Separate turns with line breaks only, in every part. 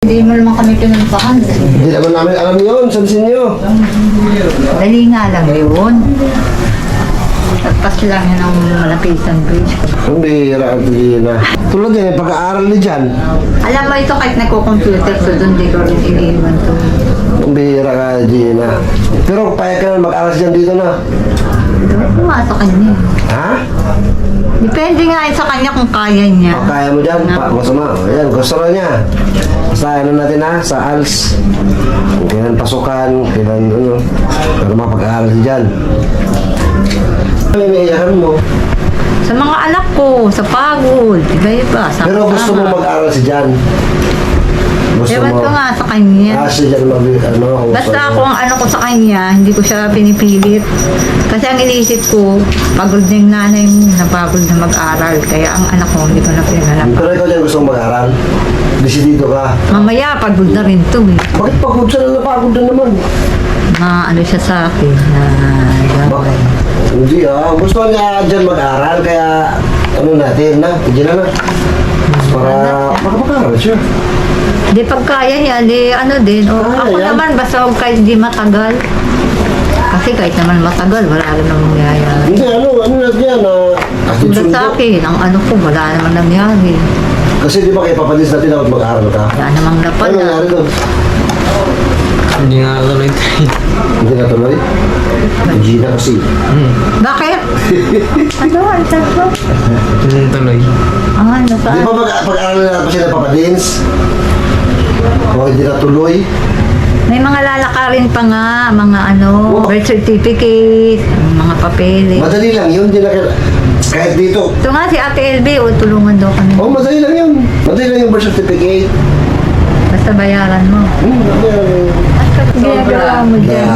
Hindi mo naman kami pinuntahan.
Hindi naman namin alam yun. Sansin nyo.
Dali nga lang yun. Tapos lang yun ang malapitan bridge.
Ang bihira at Gina. Tulad yan, pag-aaral ni Jan.
Alam mo ito kahit nagko-computer ko doon, di ko rin iniiwan to.
Ang bihira ka, Gina. Pero payag ka na mag-aaral siya dito na.
Pumasok ka niya.
Ha?
Depende nga sa kanya kung kaya niya.
O, kaya mo dyan? Masama. Ayan, gusto na niya. Basta ano natin ha, sa ALS. Kailan pasukan, kailan ano. Pero mapag-aaral si Jan. Ano yung iiyakan mo?
Sa mga anak ko, sa pagod, iba-iba.
Pero gusto mo mag-aaral si Jan. Gusto
Ewan
mo.
ko nga sa kanya.
Si Jan ano.
Basta ako ang ano ko sa kanya, hindi ko siya pinipilit. Kasi ang iniisip ko, pagod na yung nanay mo, napagod na mag-aral. Kaya ang anak ko, hindi ko na pinalap.
Pero ikaw dyan gusto mong mag-aaral? Desidido ka.
Mamaya, pagod na rin to eh.
Bakit pagod siya na napagod na naman?
Ano siya sa akin na gawin.
Hindi gusto niya dyan mag-aral kaya ano natin na, hindi na. Para mag-aral siya.
Di pag kaya niya, di ano din. O, ako
yan.
naman, basta huwag kahit di matagal. Kasi kahit naman matagal, wala rin namang mangyayari.
Hindi, ano natin yan,
Tulad
sundo.
sa akin, ang ano ko, wala naman nangyari.
Kasi di ba kay papadis natin dapat mag-aral ka?
Wala namang dapat
Ano
na.
nangyari doon?
Hindi nga tuloy tayo.
Hindi na tuloy? Gina kasi.
Bakit? Ano, ang sabi?
Hindi tuloy.
Ano,
Di
saan?
ba pag-aral na pa siya ng papadins? O hindi na tuloy?
May mga lalakarin pa nga, mga ano, birth certificate, mga papeles.
Madali lang yun, di na kahit dito.
Ito nga si Ate LB, tulungan daw kami.
Oh, madali lang yun. Madali lang yung birth certificate.
Basta bayaran mo.
Madali lang yun.
At ginagawa mo dyan.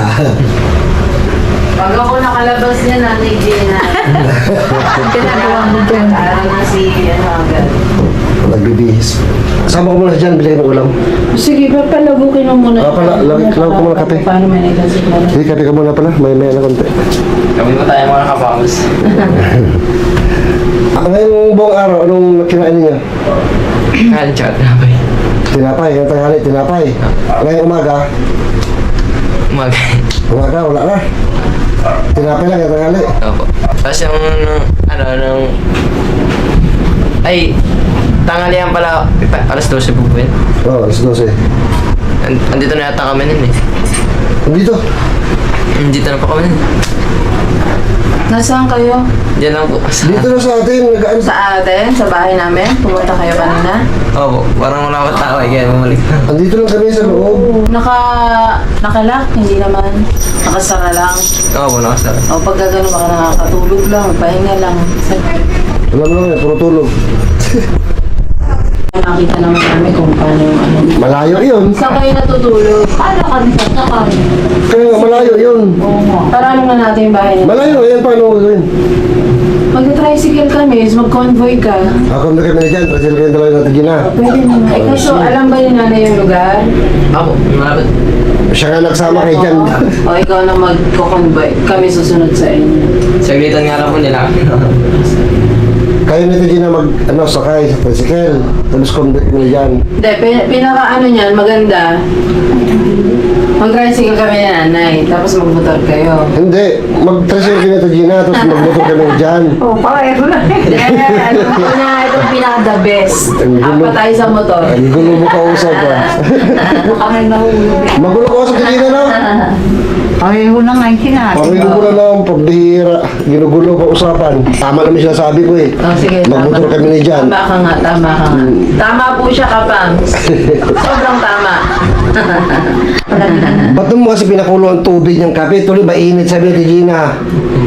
Pag ako nakalabas niya na ni Gina,
Ginagawa mo dyan.
parang na si ano agad.
Nagbibihis. Sama ko muna dyan, bilhin ng ulam.
Sige, papalagukin mo muna.
Lagay ko muna kape.
Paano may naglasig mo na?
Sige, kape ka muna pala. May na konti.
Kami mo tayo mga kapangos.
Ngayong buong araw, anong kinain niya?
Kanchat na ba?
Tinapay, yung tanghali, tinapay. Ngayong umaga,
Umaga.
wala na. Tinapay lang yung tanghali.
Opo. Tapos yung, ay, tanghalian pala, alas 12 po po yun.
Oo, alas 12.
Andito na yata kami nun eh.
Dito.
Andito na po kami nun.
Nasaan kayo?
Diyan lang po.
Dito na sa atin. Nagaan sa...
Sa atin? Sa bahay namin? Pumunta kayo kanina?
Opo, parang wala akong tao eh, kaya bumalik na.
Andito lang kami sa loob.
Nakalock? Hindi naman. Nakasara lang.
Opo, nakasara.
O pagka gano'n baka nakakatulog lang, pahinga lang.
Alam mo lang, puro tulog.
Nakita naman namin kung paano yung ano.
Malayo yun.
Saan kayo natutulog?
Paano kami sa kami?
Kaya nga, malayo yun.
Oo nga. Para naman natin yung bahay natin.
Malayo, yan paano mo gawin?
Mag-tricycle kami, mag-convoy ka.
Ako na kami na dyan, kasi kayo talaga natin gina.
Pwede naman. Ikaw, so, alam ba ni nanay yung lugar?
Opo, malapit.
Siya nga nagsama kay Jan.
O ikaw na mag-convoy. Kami susunod sa inyo.
Saglitan nga lang po nila.
Kayo nito Gina sakay sa tricycle. Tapos convict mo dyan.
Hindi, pinaka ano niyan, maganda. Mag-tricycle kami ni nanay, tapos mag-motor kayo.
Hindi, mag-tricycle kayo nito Gina, tapos magmotor kami dyan.
Oh, pareho na.
Hindi, alam ko na itong pinaka-the best.
Ang gulo.
Apat tayo sa motor.
Ang gulo mo kausap
Kami nahulog.
Magulo ko sa Gina no?
Pareho na nga yung sinabi.
Pamilyo ko na lang, pagbihira, ginugulo pa usapan. Tama naman sinasabi ko eh.
Oh, sige,
Magmotor kami ni Jan.
Tama ka nga, tama ka nga. Tama po siya, Kapang. Sobrang tama.
Ba't mo kasi pinakulo ang tubig ng kape? Tuloy mainit sabi ni Gina.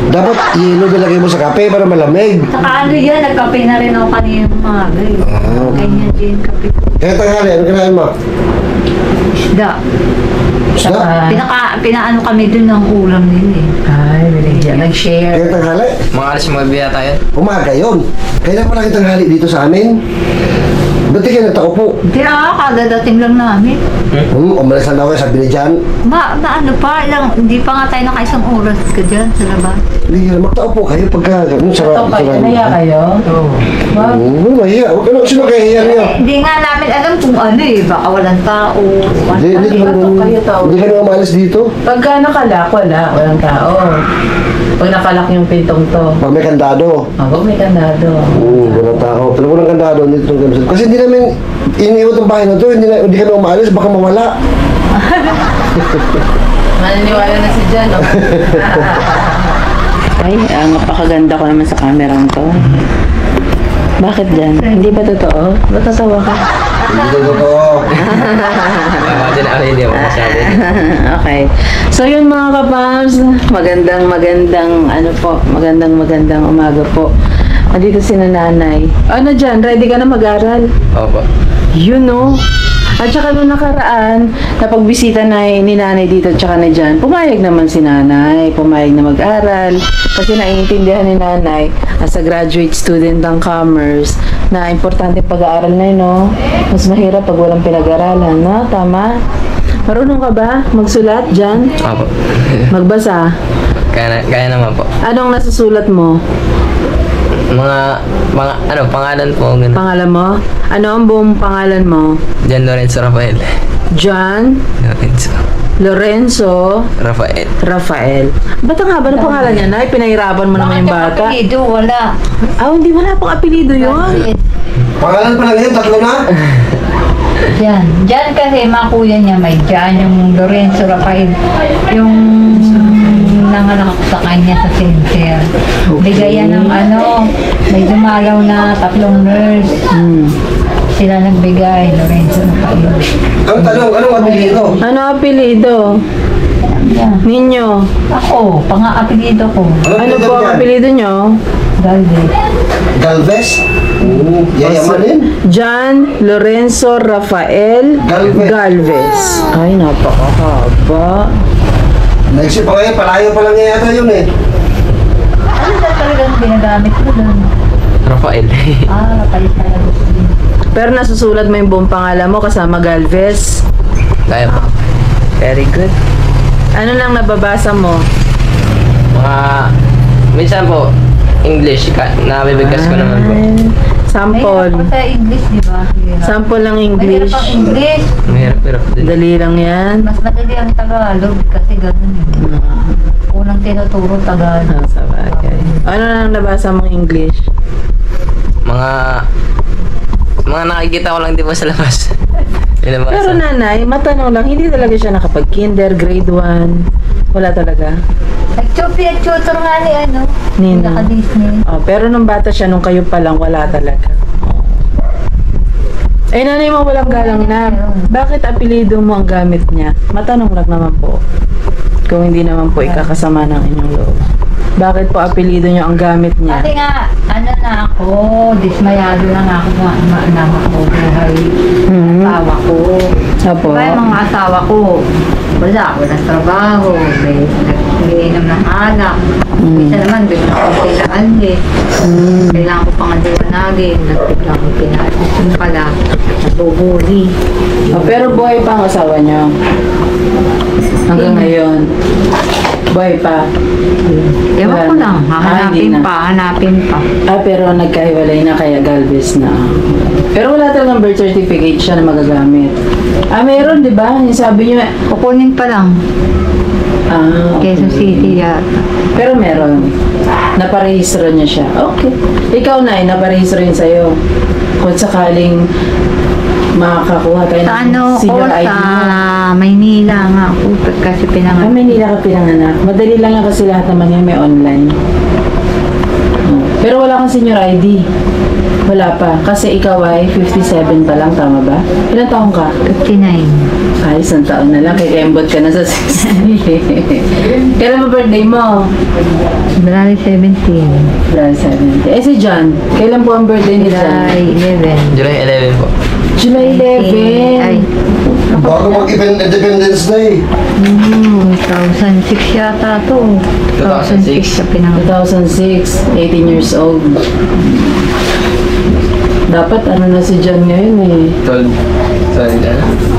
Dapat yelo nilagay mo sa kape para malamig.
Saka ano yan, nagkape na rin ako kanina umaga eh. Ganyan din kape ko.
Kaya tanghali, ano kinain mo?
Isda.
Isda?
Pinaano kami dun ng ulam nila eh.
Ay, binigyan. Nag-share.
Kaya tanghali?
Mga alas 9 yata yun.
Umaga yun. Kailan pala kitang hali dito sa amin? Ba't di kayo nagtakupo?
Hindi kadadating lang namin.
Umalis na ako sabi ni Jan.
Ano pa, hindi pa nga tayo nakaisang oras ka dyan sa labas.
Hindi, magtaupo kayo pagka ganun.
Ito kayo, naya kayo? Wag.
Mahiya. Huwag ka na kasi makahiya niyo.
Hindi nga namin alam kung ano baka walang tao.
Hindi
kayo tao?
Hindi ka na umalis dito.
Pagka nakalak, walang tao. Pag nakalak yung pintong to,
Pag may kandado.
wag may kandado.
Walang tao. Pero walang kandado dito. Kasi hindi namin iniiwan ang bahay na to. Hindi kami umalis. Baka mawala.
Maniniwala na si Jan, no?
Ay, napakaganda ko naman sa kamerang to. Bakit dyan? Hindi ba totoo? Natatawa ka?
Hindi na totoo.
Imagine ako hindi ako masabi.
Okay. So yun mga kapams, magandang umaga po. Andito si nanay. Ano dyan? Ready ka na mag-aral?
Opo.
You know. At saka nung nakaraan, napagbisita na ni nanay dito at saka ni Jan, pumayag naman si nanay, pumayag na mag-aral. Kasi naiintindihan ni nanay, as a graduate student ng commerce, na importante pag-aaral na yun, no? Mas mahirap pag walang pinag-aralan, no? Tama? Marunong ka ba magsulat, Jan?
Opo.
Magbasa?
Kaya naman po.
Anong nasusulat mo?
Pangalan po. Ganun.
Pangalan mo? Ano ang buong pangalan mo?
Jan Lorenzo Rafael.
John Lorenzo Rafael. Ba't ang haba ng pangalan niya, Nay? Pinahirapan mo naman yung bata.
Apelido, wala.
Hindi wala pang apelido yun.
Pangalan pa lang yun. Tatlo na.
Diyan kasi mga kuya niya may Jan, yung Lorenzo Rafael, yung nanganak sa kanya sa center. Bigayan ng may dumalaw na 3 nurse. Sila nagbigay, Lorenzo Rafael.
Ang tanong, anong apelido?
Ano apelido?
Yan.
Ninyo?
Ako, pang-apelido ko.
Ano po ang apelido nyo?
Galvez.
Galvez? Yayaman din.
John Lorenzo Rafael Galvez. Ay, napakahaba.
Naisip pa ngayon, palayo pa lang yata yun eh.
Ano na talagang ginagamit ko doon?
Rafael.
Rafael talaga.
Pero nasusulat mo yung buong pangalan mo kasama Galvez.
Kaya po.
Very good. Ano nang nababasa mo?
Minsan po, English. Nabibigkas ko naman po.
Sample.
Mahirap sa English, di ba?
Sample lang
Mahirap
English.
ang English.
Mahirap din.
Dali lang yan.
Mas madali ang Tagalog kasi ganun Unang tinuturo Tagalog.
Sa bagay. Ano nang nabasa mong English?
Mga nakikita ko lang di ba sa labas. Pinabasa.
Pero nanay, matanong lang, hindi talaga siya nakapag-kinder, grade 1. Wala talaga.
Nag-tutor nga ni
Nino.
Naka-Disney.
Pero nung bata siya, nung kayo pa lang, wala talaga. Nanay mo walang galang na. Bakit apelido mo ang gamit niya? Matanong lang naman po. Kung hindi naman po ikakasama ng inyong loob. Bakit po apelido niyo ang gamit niya?
Kasi nga, na ako, dismayado lang ako na buhay. Asawa ko.
Opo.
Diba yung mga asawa ko, walang trabaho, may nag-iinom ng alak. Minsan naman, bigla ko pinaan kailangan ko pang adiwanagin, nagpigla ko pinaan. Yung pala, nabubuli.
Pero buhay pa ang asawa niyo? Hanggang ngayon? Buhay pa?
Ewan ko lang,
hindi na.
hanapin pa.
Pero nagkahiwalay na kaya Galvez na. Pero wala talagang birth certificate siya na magagamit. Meron, di ba? Yung sabi niyo,
Kukunin pa lang,
okay.
Quezon City yata.
Pero meron. Naparehistro niya siya. Okay. Ikaw na, naparehistro yun sa'yo. Kung sakaling makakakuha tayo
Sa
senior ID
sa
mo.
Maynila nga ako, kasi pinangalan.
Manila ka pinanganak. Madali lang yan kasi lahat naman yan may online. Pero wala kang senior ID. Wala pa. Kasi ikaw ay 57 pa lang, tama ba? Ilang taong ka?
59.
Ay, isang taon na lang. Kaya embod ka na sa 60. Kailan ba birthday mo?
January 17.
July 70. Si John, kailan po ang birthday ni John?
July 11.
July 11 po.
July 11.
Ay,
Bago mag-independence na eh.
2006 yata to.
2006
siya pinangalan.
2006, 18 years old. Dapat ano na si John ngayon eh.
12. Sorry na.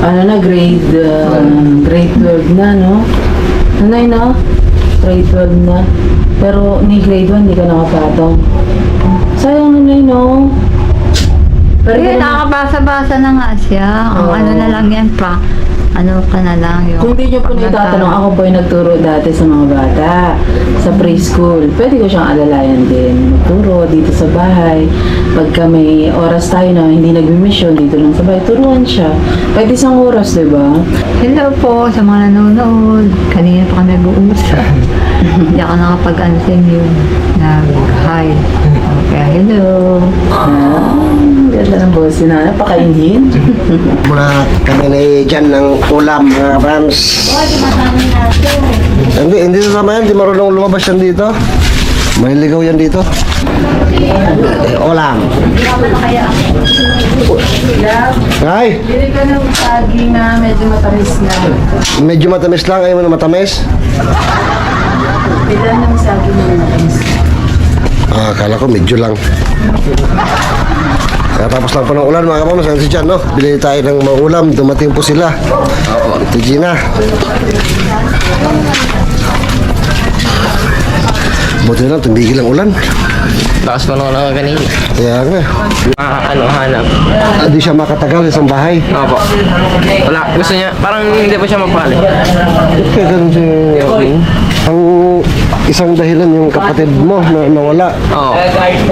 Ano na, grade 12 na, no? Nanay, no? Grade 12 na. Pero ni grade 1, hindi ka nakapatong. Sayang nanay, no? Pero
Pero
ganun-
nakakabasa-basa na nga siya. Ang
Oo.
ano na lang yan pa. Ano ka na lang yung...
Kung di nyo po itatanong, ako po yung nagturo dati sa mga bata sa preschool. Pwede ko siyang alalayan din. Magturo dito sa bahay. Pagka may oras tayo na hindi nagmi-mission dito lang sa bahay, turuan siya. Kahit isang oras, di ba?
Hello po sa mga nanonood. Kanina pa kami nag-uusap. Hindi ako nakapag-ano sa inyo. Nag-hi. Okay, hello.
Ganda ng boss na. Napakaingin.
Muna kami na dyan ng ulam, mga Brams. Hindi sasama yan. Hindi marunong lumabas yan dito. May ligaw yan dito. Ulam. Ay,
Bili ka ng saging na medyo matamis na.
medyo matamis lang. Ayaw mo na matamis.
Bili ng saging na matamis.
Ah, akala ko medyo lang. Kaya tapos lang po ng ulan, mga kapamás. Ano si Jan, no? Bili tayo ng mga ulam. Dumating po sila. Ito, Gina. Buti na lang, tumigil ang ulan.
Lakas pa naman ako kanina.
Kaya nga.
Hanap.
Hindi siya makatagal sa isang bahay.
Opo. Wala. Gusto niya, parang hindi pa siya magpali.
Kaya ganun si ang isang dahilan yung kapatid mo na nawala.
Oo.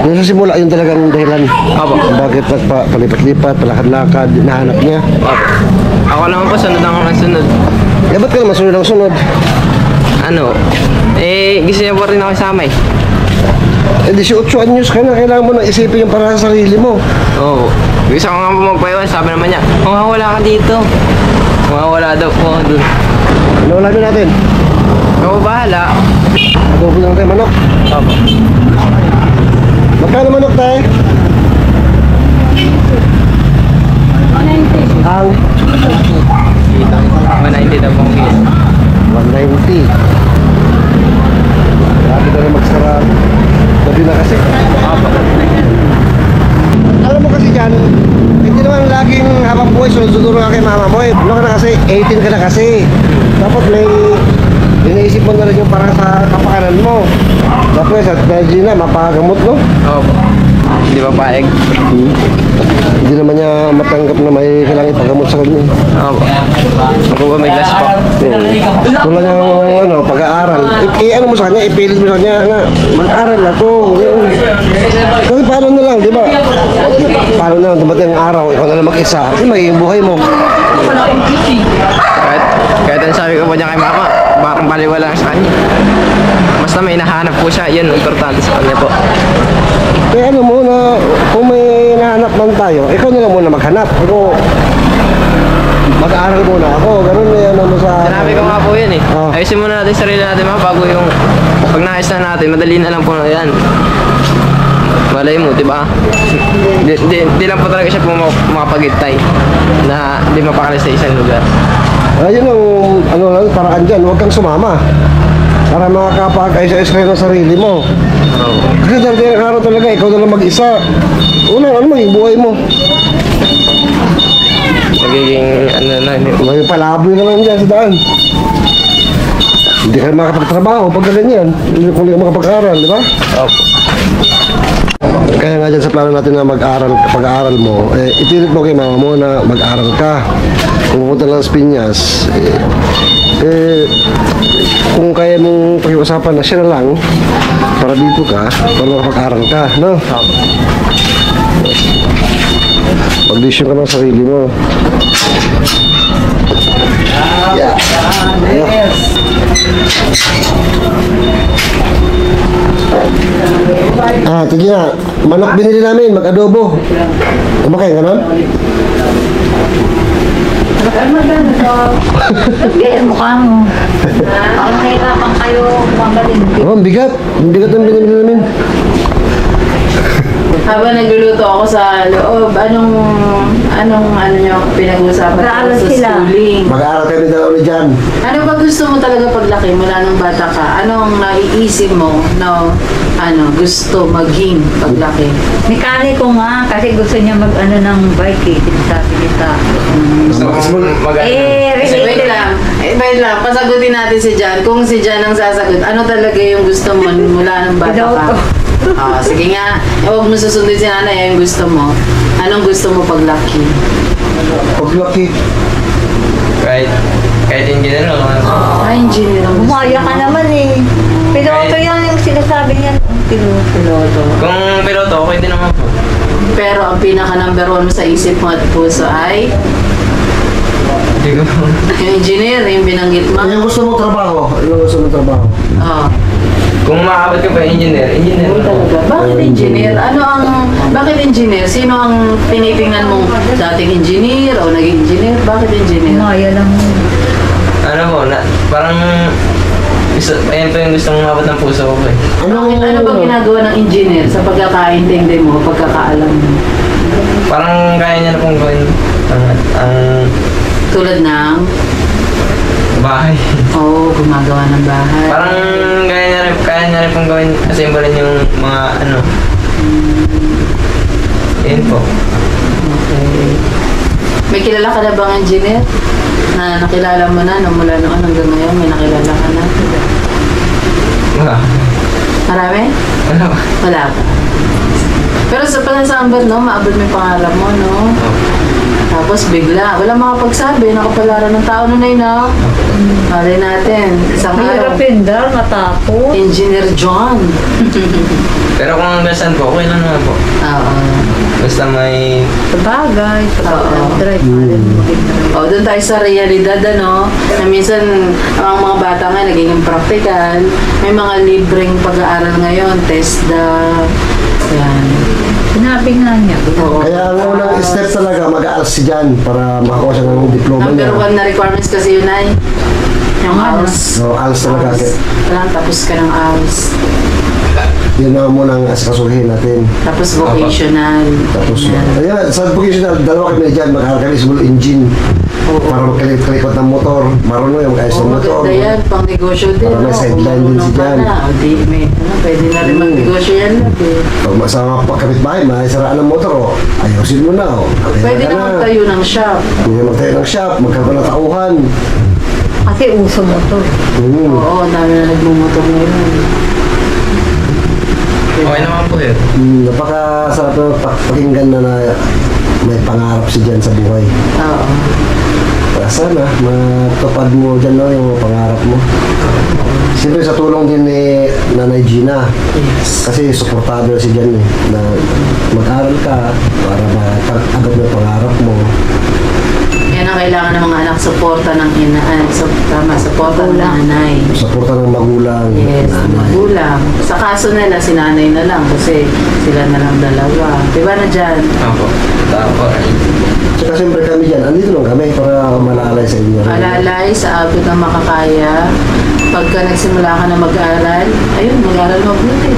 Yung sa simula, yun talagang dahilan.
Opo.
Bakit palipat-lipat, palakad-lakad, nahanap niya.
Opo. Ako naman po, sunod ako ng sunod.
Eh, ba't ka naman sunod ang sunod?
Ano? Gusto niya pa rin ako isama eh.
Eh, 18 anyos ka na, kailangan mo na isipin yung para sa sarili mo.
Oo. Gusto ko nga po magpaiwan, sabi naman niya, mawawala ka dito. Mawawala daw po dun.
Ano ulamin natin?
Ako bahala.
Adobo lang tayo, manok.
Opo.
Magkano manok tayo? Ang
190 daw po ang kilo.
190. Grabe na rin magsara. Gabi na kasi. Alam mo kasi dyan, hindi naman laging habang buhay sunod-sunod ka kay mama mo. Ano ka na kasi, 18 ka na kasi. Dapat may iniisip mo na rin yung para sa kapakanan mo. Dapat sa Gina, mapagamot, no?
Opo. Hindi pa paeg.
Hindi naman niya matanggap na may kailangan ipagamot sa kanya.
Opo. Ako ba may glass pa?
Tulad ng pag-aaral. Ano mo sa kanya, ipilit mo sa kanya na mag-aral ako. Kasi paano na lang, di ba? Paano na lang dumating ang araw, ikaw na lang mag-isa. Kasi magiging buhay mo.
Kahit ang sabi ko pa niya kay mama, parang baliwala lang sa kanya. Basta may nahanap po siya, yun, importante sa kanya po.
Kaya ano mo na, kung may nahanap man tayo, ikaw na lang muna maghanap. Ako, mag-aaral muna ako. Ganun na yan ano sa...
Sinabi ko nga po yun eh.
Oh.
Ayusin muna natin sarili natin mga bago yung pag naayos na natin, madali na lang po na yan. Malay mo, di ba? Di lang po talaga siya makapagitay na di mapakalis sa isang lugar.
Ayun ang ano lang, paraan dyan, huwag kang sumama. Para makakapag-ayos-ayos kayo ng sarili mo. Kasi dahil ang araw talaga, ikaw na lang mag-isa. Una, ano maging buhay mo?
Magiging ano na,
May palaboy na lang dyan sa daan. Hindi ka makapagtrabaho pag ganyan. Hindi kung hindi ka makapag-aral, di ba?
opo.
Kaya nga dyan sa plano natin na mag-aral, pag-aaral mo, ipilit mo kay mama mo na mag-aral ka. Kung pupunta lang sa Piñas, kung kaya mong pag-iusapan na siya na lang, para dito ka, para makapag-aral ka, no? Pag-decision ka ng sarili mo. Yeah. Tigil na. Manok binili namin, mag-adobo. Kumakain ka nun?
Gaya mukha mo. Parang nahirapan kayo magaling.
Oh, ang bigat. Ang bigat ang binili namin.
Habang nagluluto ako sa loob, anong nyo pinag-uusapan
Mag-aaral
sa
sila.
schooling?
Mag-aaral kami dalawa ni Jan.
Ano ba gusto mo talaga paglaki mula nung bata ka? Anong naiisip mo na gusto maging paglaki?
Mekaniko nga, kasi gusto niya mag-ano ng bike eh. Sabi kita.
Gusto ko mag-ano.
Wait lang, pasagutin natin si Jan. Kung si Jan ang sasagot, ano talaga yung gusto mo mula nung bata ka?
Piloto.
Sige nga, huwag mo susundin si nanay yung gusto mo. Anong gusto mo paglaki?
Paglaki.
Kahit engineer o
Engineer ang gusto
Umaya ka
mo.
naman eh. Piloto yan yung sinasabi niya. Piloto.
Piloto.
Kung piloto, okay din naman po.
Pero ang pinaka number 1 mo sa isip mo at puso ay
Hindi ko.
yung engineer, yung binanggit mo.
Ano yung gusto mong trabaho? Ano yung gusto mong trabaho?
Oh.
Kung maabot ka pa engineer.
Talaga. Bakit engineer? Bakit engineer? Sino ang tinitingnan mong dating engineer o naging engineer? Bakit engineer?
Umaya lang.
Ano po, parang ayan po yung gustong umabot ng puso ko eh.
Ano ba ginagawa ng engineer sa pagkakaintindi mo, pagkakaalam mo?
Parang kaya niya na pong gawin ang
Tulad ng,
bahay.
gumagawa ng bahay.
Parang kaya niya rin pong gawin, assemble yung mga ano. Yun po.
Okay. May kilala ka na bang engineer? Na nakilala mo na, mula noon hanggang ngayon, may nakilala ka na?
Wala.
Marami?
Wala ba?
Wala pa. Pero sa Amber, no, maabot mo yung pangarap mo, no? Tapos bigla, wala makapagsabi, nakapalaran ng tao na yun, no? Malay natin, isang
Mahirap
araw.
yun daw, matakot.
Engineer John.
Pero kung hanggang saan po, okay lang naman po.
Oo.
Basta may...
Sabagay, sa
Oo.
pag-drive.
Doon tayo sa realidad, ano, na minsan ang mga bata nga nagiging practical. May mga libreng pag-aaral ngayon, TESDA, yan.
Sinabi nga niya.
Oo.
Kaya ang unang step talaga, mag-aaral si Jan para makakuha siya ng diploma
Number
niya.
1 na requirements kasi yun ay yung ALS.
So, ALS talaga.
Kailangan tapos ka ng ALS.
Yun na muna ang asikasuhin natin.
Tapos vocational.
Tapos,
Yan.
ayun, sa vocational, dalawa kami dyan, mag-aaral kami sa engine.
Oo.
Para magkalikot ng motor. Marunong yung ayos ng motor.
Maganda yan, pang negosyo din.
Para may
no?
sideline din si
Kung
Jan.
marunong ka na, o di, pwede na rin mag-negosyo yan. Eh.
Pag sa mga kapitbahay, masaraan ng motor, ayusin mo na.
Pwede na magtayo ng shop.
Pwede magtayo ng shop, magkaroon ng tauhan.
Kasi uso mo to.
Oo, ang dami na nagmumotor ngayon.
Okay naman po yun.
Napakasarap na pakinggan na may pangarap si Jan sa buhay.
Oo.
Kaya sana, matupad mo dyan no, yung pangarap mo. Siyempre sa tulong din ni Nanay Gina.
Yes.
Kasi suportado si Jan na mag-aral ka para mag-agad mo yung pangarap mo.
Yan ang kailangan ng mga anak, suporta ng inaan. Suporta ng nanay.
Suporta ng magulang.
Yes,
nanay.
magulang. Sa kaso nila, si nanay na lang kasi sila na lang dalawa. Diba na dyan?
Opo. Tapos,
Tsaka siyempre kami dyan, andito lang kami para malalay sa inyo.
Alalay sa abot ng makakaya. Pagka nagsimula ka na mag-aaral, ayun, mag-aaral mabuti.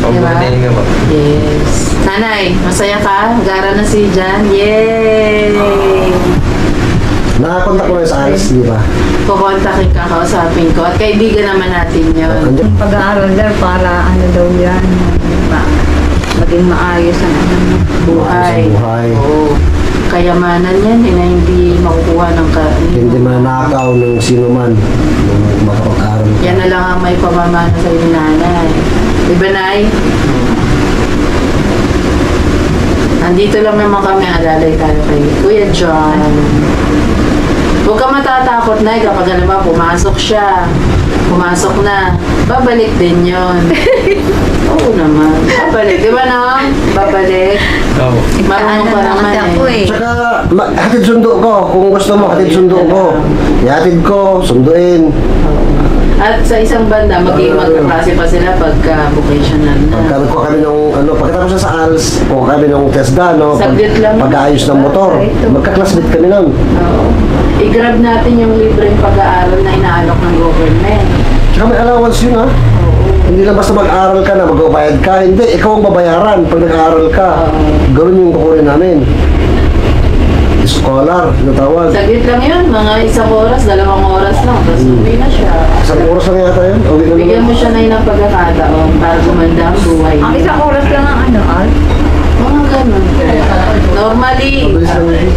pagbutihin ka po.
Yes. Nanay, masaya ka? Mag-aaral na si Jan? Yay!
Nakakontak ko na sa Alice, di ba?
Kukontakin ka, kausapin ko. At kaibigan naman natin yun.
Andyan.
Yung pag-aaral daw para ano daw yan. Maging maayos ang ano.
Buhay.
Sa buhay.
Oo. Kayamanan yan, na hindi makukuha ng
Hindi manakaw ng sino man nung makapag-aral ka.
Yan na lang ang may pamamana sa inyo, nanay. Diba, Nay? Andito lang naman kami, alalay tayo kay Kuya John. Huwag ka matatakot, Nay, kapag ano ba, pumasok siya. Pumasok na. Babalik din yon. Oo naman. Babalik. Di ba, na? Babalik.
Opo.
Marunong pa naman
kasi ako
eh.
eh.
Tsaka, hatid sundo ko. Kung gusto mo, hatid sundo ko. Ihatid ko, sunduin.
At sa isang banda, magkaklase pa sila pagka vocational na.
Pagka nagkuha kami ng, pagkatapos na sa ALS, kuha kami ng TESDA,
Saglit lang.
pag-aayos ng motor. Magka-classmate kami nun.
Oo. I-grab natin yung libreng pag-aaral na inaalok ng government.
Tsaka may allowance yun, ha?
Oo.
Hindi lang basta mag-aral ka na, magbabayad ka. Hindi, ikaw ang babayaran pag nag-aaral ka. Ganoon yung kukunin namin. Scholar, natawag.
Saglit lang yun, mga 1 oras, 2 oras lang, tapos uwi na siya.
Isang oras lang yata yun. Uwi na
Bigyan
naman.
mo siya na ng pagkakataon para gumanda ang buhay.
Ang isang oras lang ang ano, Al.
Mga ganun. Normally,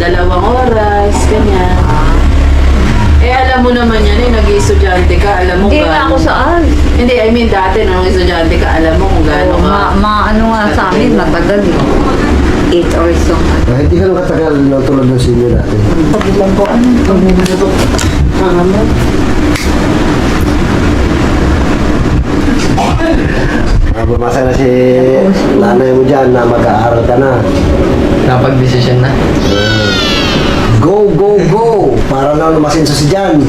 2 oras, ganyan. Eh, alam mo naman yan, nag-estudyante ka, alam mo
Hindi nga ako sa Al.
Hindi, I mean, dati nung estudyante ka, alam mo kung gaano ka.
Ano nga sa amin, matagal eh. 8 or so.
Hindi ka nung katagal na tulad ng senior natin.
Pagbilang ko, ano?
Mga mo.
Bumasa na si nanay mo dyan na mag-aaral ka na.
Napag-desisyon na.
Go, go, go! Para lang lumasin sa si Jan.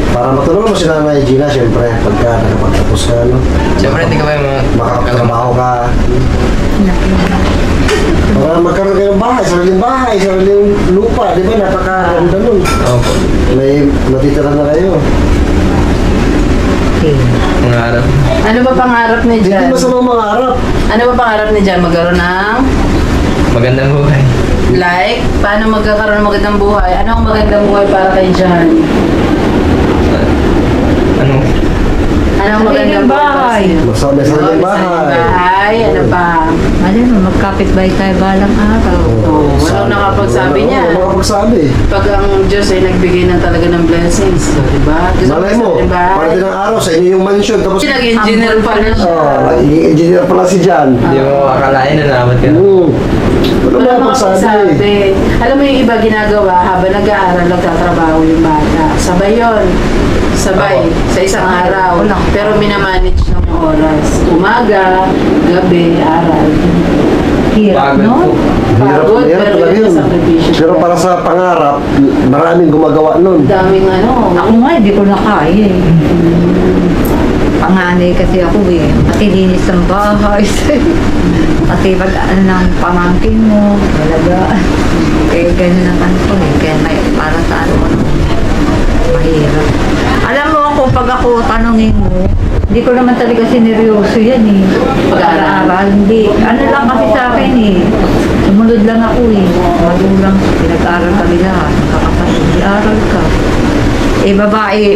Para matulungan mo si Nanay Gina, syempre, pagka nakapagtapos ka, no?
Siyempre, hindi ka ba yung
Makakatrabaho ka. Para magkaroon kayo ng bahay, sariling lupa, di ba? Napakaganda nun.
Opo.
May matitira na kayo.
Okay.
Mga araw.
Ano ba pangarap ni
Hindi
Jan?
masama mangarap.
Ano ba pangarap ni Jan? Magkaroon ng
Magandang buhay.
like? Paano magkakaroon ng magandang buhay? Ano ang magandang buhay para kay Jan?
Ano?
Ano ang magandang
Sariling bahay.
May sariling bahay.
Ano pa?
Ano mo, magkapit-bahay tayo balang araw.
Oh, walang nakapagsabi niya.
Walang nakapagsabi.
Pag ang Diyos ay nagbigay ng talaga ng blessings, so, di ba? Gusto
Malay mo,
sa bahay.
parte ng araw sa inyo yung mansion, tapos...
Nag-engineer pala siya.
Naging engineer pala si Jan.
Hindi mo akalain na naman ka.
Wala
Wala
nakapagsabi.
makapagsabi. Alam mo yung iba ginagawa habang nag-aaral, nagtatrabaho yung bata. Sabay yun. Sabay. Sa isang araw. Pero minamanage ng oras. Umaga, gabi, aral.
Hirap,
Pagod
no?
po.
Hirap,
Pagod,
hirap
pero
talaga
yun
yun.
yung sakripisyo.
Pero para sa pangarap, maraming gumagawa nun.
Daming ano.
Ako nga, hindi ko na kaya eh. Panganay kasi ako eh. Pati linis ng bahay. Pati pag ano ng pamangkin mo, talaga. Eh, ganun ang ano ko eh. Kaya may, para sa ano ko, mahirap. Alam mo ako, pag ako tanongin mo, hindi ko naman talaga sineryoso yan eh. Pag-aaral, hindi. Ano lang kasi sa akin eh. Sumunod lang ako eh. Magulang, pinag-aaral kami lahat. Kakapatid, aral ka. Eh,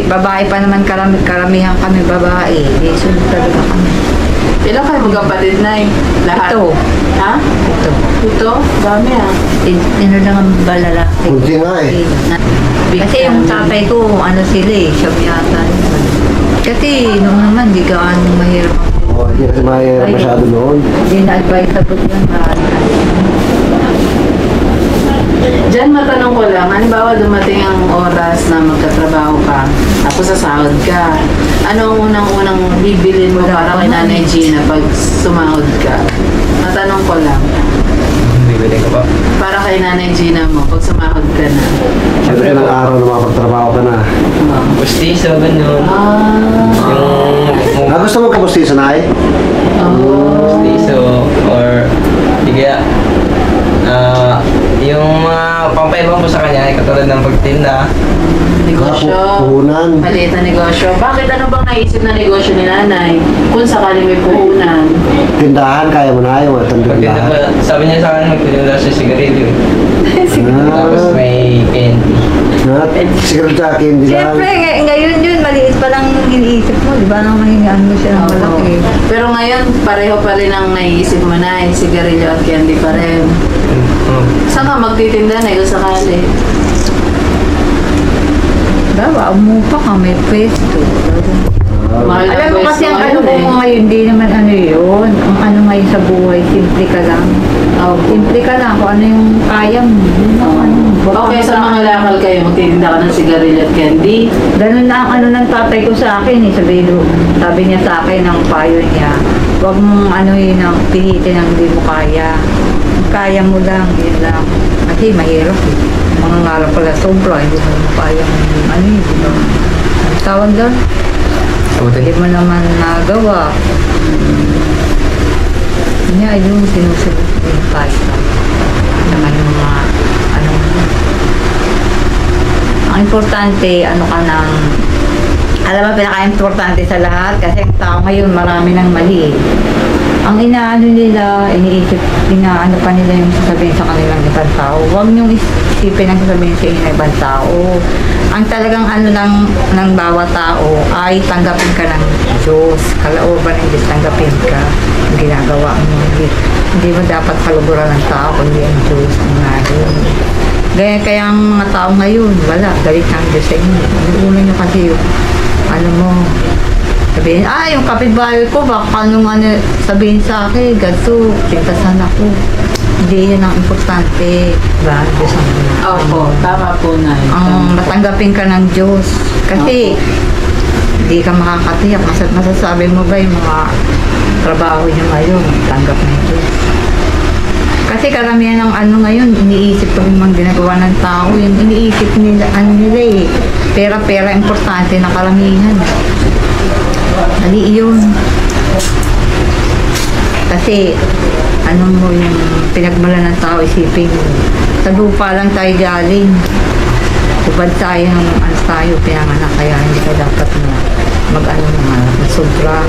babae pa naman karamihan kami babae. Eh, sunod talaga kami.
Ilan kayo magkapatid na lahat?
Ito.
Ha?
Ito.
Ito? Dami ah.
Sino lang ang balalaki?
Kunti nga eh.
Kasi yung tatay ko, ano sila eh, siyam yata. Kasi noong naman, di gaano mahirap.
Hindi kasi mahirap masyado noon.
Hindi na-advisable yan.
Diyan matanong ko lang, halimbawa dumating ang oras na magkatrabaho ka, tapos sasahod ka. Ano ang unang-unang bibilin mo para kay Nanay Gina pag sumahod ka? Matanong ko lang,
Bibili ka ba?
para kay Nanay Gina mo, pag sumahod ka na.
Siyempre ng araw na makapagtrabaho ka na.
Pustiso, ganun. Yung
Gusto mo kapustiso na eh?
pustiso or di kaya yung mga pampaibang po sa kanya ay katulad ng pagtinda.
Negosyo.
Puhunan.
Maliit na negosyo. Bakit ano bang naisip na negosyo ni Nanay? Kung sakali may puhunan.
Tindahan, kaya mo na yung
Pagtinda
tindahan.
pa, sabi niya sa akin magtinda siya sigarilyo. Tapos may candy.
Siguro sa akin, di lang.
Siyempre, ngayon yun, maliit pa lang iniisip mo. Di ba nang mahingaan mo siya ng malaki?
Pero ngayon, pareho pa rin ang naiisip mo na, yung sigarilyo at candy pa rin. Saan ka magtitinda na yung sakali?
Dawa, umupa ka, may pwesto.
Mahal na
Alam mo
pwesto
kasi ang ano
ngayon
mo ngayon, hindi naman ano yun. Ang ano ngayon sa buhay, simple ka lang. Simple ka lang kung ano yung kaya mo. Yun ang ano.
Okay, sa mga lakal kayo, magtitinda ka ng sigarilyo at candy.
Ganun na ang ano ng tatay ko sa akin eh. Sabi niya sa akin, ang payo niya, huwag mong ano yun, ang pilitin ang hindi mo kaya. Kaya mo lang, yun lang. Kasi mahirap eh. Mga ngarap pala sobra, hindi mo kaya ano yun, di ba? Ang tawag doon? Hindi mo naman nagawa. Niya, yung sinusunod ko yung kahit naman yung mga ano. Ang importante, ano ka ng Alam mo, pinaka-importante sa lahat kasi ang tao ngayon marami ng mali. Ang inaano nila, inaano pa nila yung sasabihin sa kanilang ibang tao. Huwag niyong isipin ang sasabihin sa inyo ng ibang tao. Ang talagang ano ng bawat tao ay tanggapin ka ng Diyos. Kalooban ng Diyos, tanggapin ka. Ang ginagawa mo. Hindi mo dapat kaluguran ng tao, kundi ang Diyos. Ang ngayon. Kaya ang mga tao ngayon, wala. Galit ng Diyos sa inyo. Iunan nyo kasi yung ano mo, sabihin, yung kapitbahay ko, baka nung ano, sabihin sa akin, ganito, sintasan ako. Hindi yan ang importante. Diba? Diyos ang
Opo, tama po na.
ang matanggapin ka ng Diyos. Kasi, hindi ka makakatiyak. Masasabi mo ba yung mga trabaho niyo ngayon, tanggap ng Diyos. Kasi karamihan ng ano ngayon, iniisip ko yung mga ginagawa ng tao, yung iniisip nila, ano nila eh, pera-pera importante na karamihan. Mali yun. Kasi, ano mo yung pinagmala ng tao, isipin mo. Sa lupa lang tayo galing. Ubad tayo ng ano tayo, pinanganak kaya hindi ka dapat na mag-ano na sobra.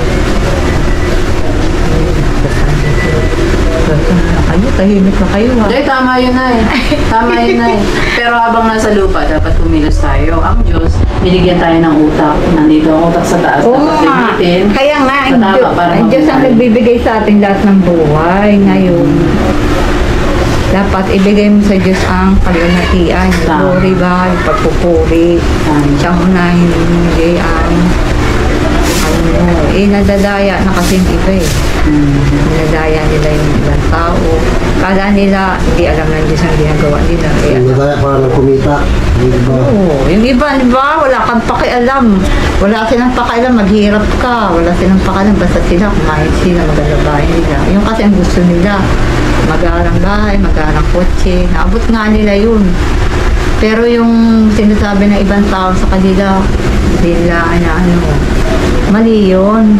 Kayo, tahimik na kayo ha.
Hindi, tama yun na eh. Tama yun na eh. Pero habang nasa lupa, dapat kumilos tayo. Ang Diyos, binigyan tayo ng utak. Nandito ang utak sa taas.
Oo
Dapat
nga.
gamitin
Kaya nga,
sa tama para
ang Diyos ang
mabuhay.
nagbibigay sa atin lahat ng buhay ngayon. Dapat ibigay mo sa Diyos ang kalunatian, yung
Tama.
glory ba, yung pagpupuri.
Tama.
Siya mo na hindi ang nadadaya na kasing iba eh. Nadadaya nila yung ibang tao. Kala nila, hindi alam ng Diyos ang ginagawa nila. Eh,
Hindi tayo para lang kumita. Hindi ba?
Oo, yung iba, di ba, wala kang pakialam. Wala silang pakialam, maghirap ka. Wala silang pakialam, basta sila, kumain sila, maganda bahay nila. Yung kasi ang gusto nila, mag-aarang bahay, mag-aarang kotse. Naabot nga nila yun. Pero yung sinasabi ng ibang tao sa kanila, hindi nila, mali yun.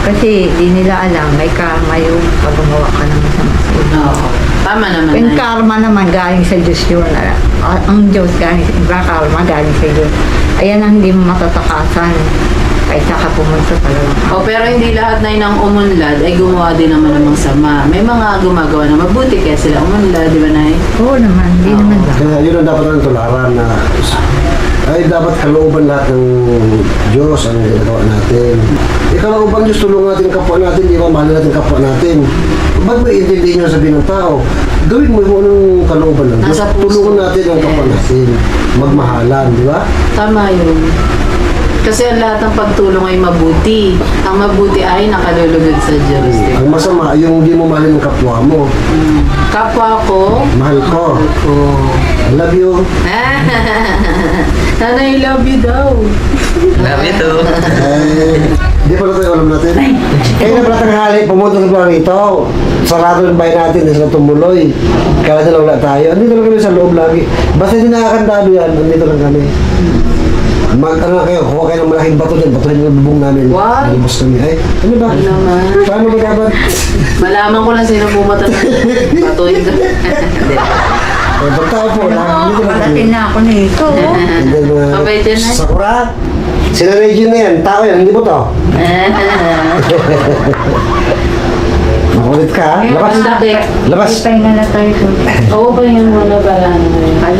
Kasi di nila alam, may karma yung pag gumawa ka ng masama sa iba.
Oo. Tama naman
Yung
na.
karma naman galing sa Diyos yun. Ang Diyos galing sa iba, karma galing sa Diyos. Ayan ang hindi mo matatakasan. Kahit saka pumunta talaga.
Pero hindi lahat na inang umunlad ay gumawa din naman ng sama. May mga gumagawa na mabuti kaya sila umunlad, di ba, Nay?
Oo naman, hindi naman lang.
Kaya yun ang dapat ng tularan na ay dapat kalooban lahat ng Diyos ang ginagawa natin. Kalooban Diyos, tulungan natin kapwa natin, di ba, mahalin natin kapwa natin. Ba't mo iintindihin nyo sabihin ng tao? Gawin mo yung anong kalooban ng Diyos.
Nasa puso.
Tulungan natin ang kapwa natin. Magmahalan, di ba?
Tama yun. Kasi ang lahat ng pagtulong ay mabuti. Ang mabuti ay nakalulugod sa Diyos. di ba?
Ang masama, yung hindi mo mahalin ng kapwa mo.
Kapwa ko,
Mahal ko.
ko.
I love you.
Nanay, love you daw.
Love you too.
Di pala tayo alam natin. Kaya na pala tanghali, pumunta na pala rito. Sarado yung bahay natin, hindi sila tumuloy. Kaya na wala tayo. Andito lang kami sa loob lagi. Basta hindi nakakandado yan, andito lang kami. Ano na kayo, kuha kayo ng malaking bato dyan, batuhin yung bubong namin.
What?
Nalibos kami. Ay, ano ba?
Ano naman?
Paano ba dapat?
Malaman ko lang sino bumata ng patuloy ko.
Pagtao po, dito lang
Pagdating
kami.
na ako nito.
And then,
Mabait yan, eh.
Sakura, sila Regine na yan, tao yan, hindi mo to. Makulit ka, ha? Labas. Labas.
Ipahinga na tayo.
Oo, ba yung muna pala?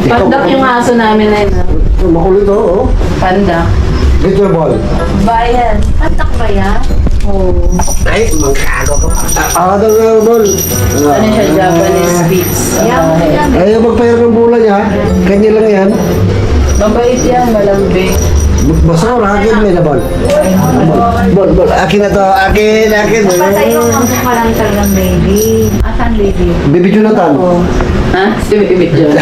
Pandak yung aso namin na yun.
Makulit to, oh.
Pandak.
Get your ball.
Bayan.
Patak ba yan?
Oo.
Ay, magkano ka pa. Daw na ball.
Ano siya, Japanese Spitz.
Ayaw magpahir ng bola niya, kanya lang yan.
Mabait yan, malambing.
Basta ko, akin may na ball. Ball, akin na to, akin.
Basta yung kampo ka lang talagang baby. Asan baby?
Baby Jonathan.
Ha? Si Baby John.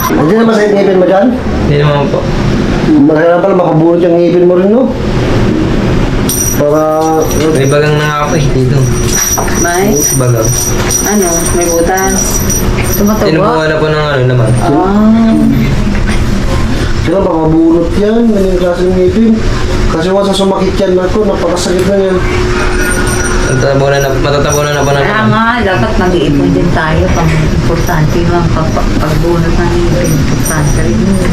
Andiyan naman sa ngipin mo dyan?
Hindi naman po.
Mahirap pala makabunot yung ngipin mo rin, no? Para...
May bagang na nga ako eh, dito.
May?
Bagang.
Ano? May butas.
Tumatawa.
Tinubuha na po ng ano naman.
Sila makabunot yan, ganyan klase ng ngipin. Kasi once na sumakit yan ako, napakasakit na yan.
Matatabunan na ba na
Kaya
naman?
nga, dapat mag-iipon din tayo pang importante yung pagbunot ng ngipin. Importante rin yun.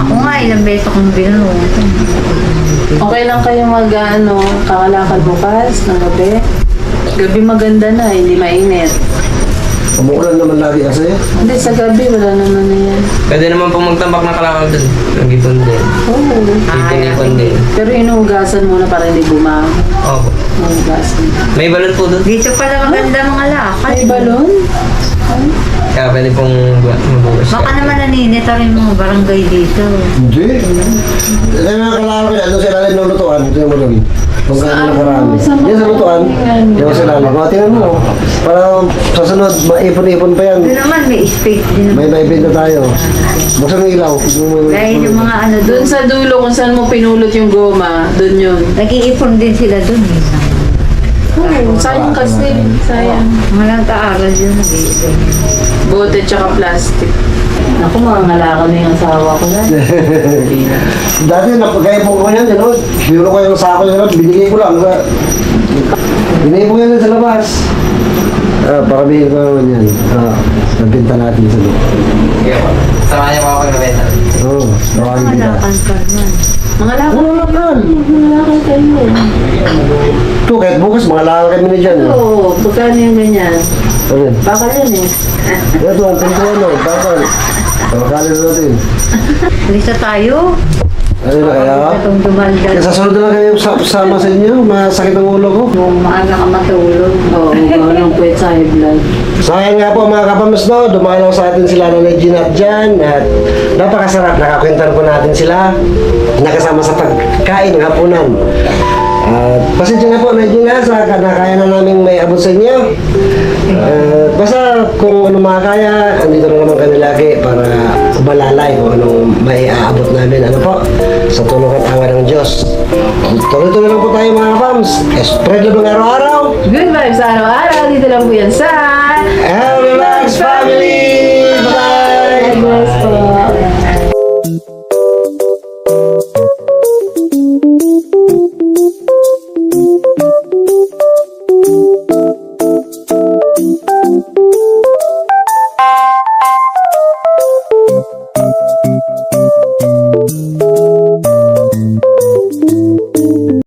Ako nga, ilang beses akong binunot.
Okay lang kayo kakalakad bukas ng gabi? Gabi maganda na, hindi mainit.
Umuulan naman lagi kasi.
Hindi, sa gabi wala naman na yan.
Pwede naman po magtambak ng kalakal dun. Nag-ipon din.
Oo.
Ipon din.
Pero inuhugasan muna para hindi bumaho.
Opo.
Inuhugasan.
May balon po dun.
Dito pala maganda mga lakad.
May balon?
Kaya pwede pong mabugas.
Baka naman naninita rin mga barangay dito.
Hindi. Kaya mga kalakal, ano sila rin ng lutuan. Ito yung malamig. Kung gaano na karami. Yan sa lutuan. Yan sila rin. Mga tingnan mo. Para sa sunod, maipon-ipon pa yan.
Doon naman may space din.
May benta tayo. Buksan ng ilaw.
Dahil yung mga ano
Doon
doon,
sa dulo kung saan mo pinulot yung goma, doon yun.
nag-iipon din sila doon.
Oo, sayang kasi. Sayang.
Mga nag-aaral yun. Nag-iipon.
Bote tsaka plastic. Ako, mga ngalaka na yung asawa ko na.
Dati, napagkaya po ko yan. Ano? Biro ko yung sako yun. Binigay ko lang. Binigay ko yan sa labas. Para bihin ko naman yan. Nabinta natin sa loob.
Samahan niyo po ako nabenta.
Oo, tawagin
Mga
kita.
lakad pa naman.
Mga lakad.
Ano lakal?
Mga lakad kayo.
Ito, kahit bukas, mga lakal kami na dyan.
Oo, pagkano yung ganyan?
Ano yan?
Baka yan eh.
Ito, ang pintuan no, bakal. Tawakalin na natin.
Lisa tayo.
Ano na kaya?
Itong dumaldan.
Kaya sa sunod na lang kayo sama sa inyo, masakit ang ulo ko.
Kung maaga ka matulog.
Oo, gano'ng puwet sa high blood.
So ayan nga po mga kapams no, dumalaw sa atin sila na Gina at Jan at napakasarap, nakakwentan po natin sila nakasama sa pagkain ng hapunan. At pasensya na po na Gina sa kaya na namin may abot sa inyo. Basta kung ano makakaya, andito na naman kami lagi para malalay kung anong may aabot namin. Ano po? Sa tulong at awa ng Diyos. Tuloy-tuloy lang po tayo mga kapams. Spread lang ng araw-araw.
Good vibes sa araw-araw. Dito lang po yan sa...
And relax family! Bye!
God bless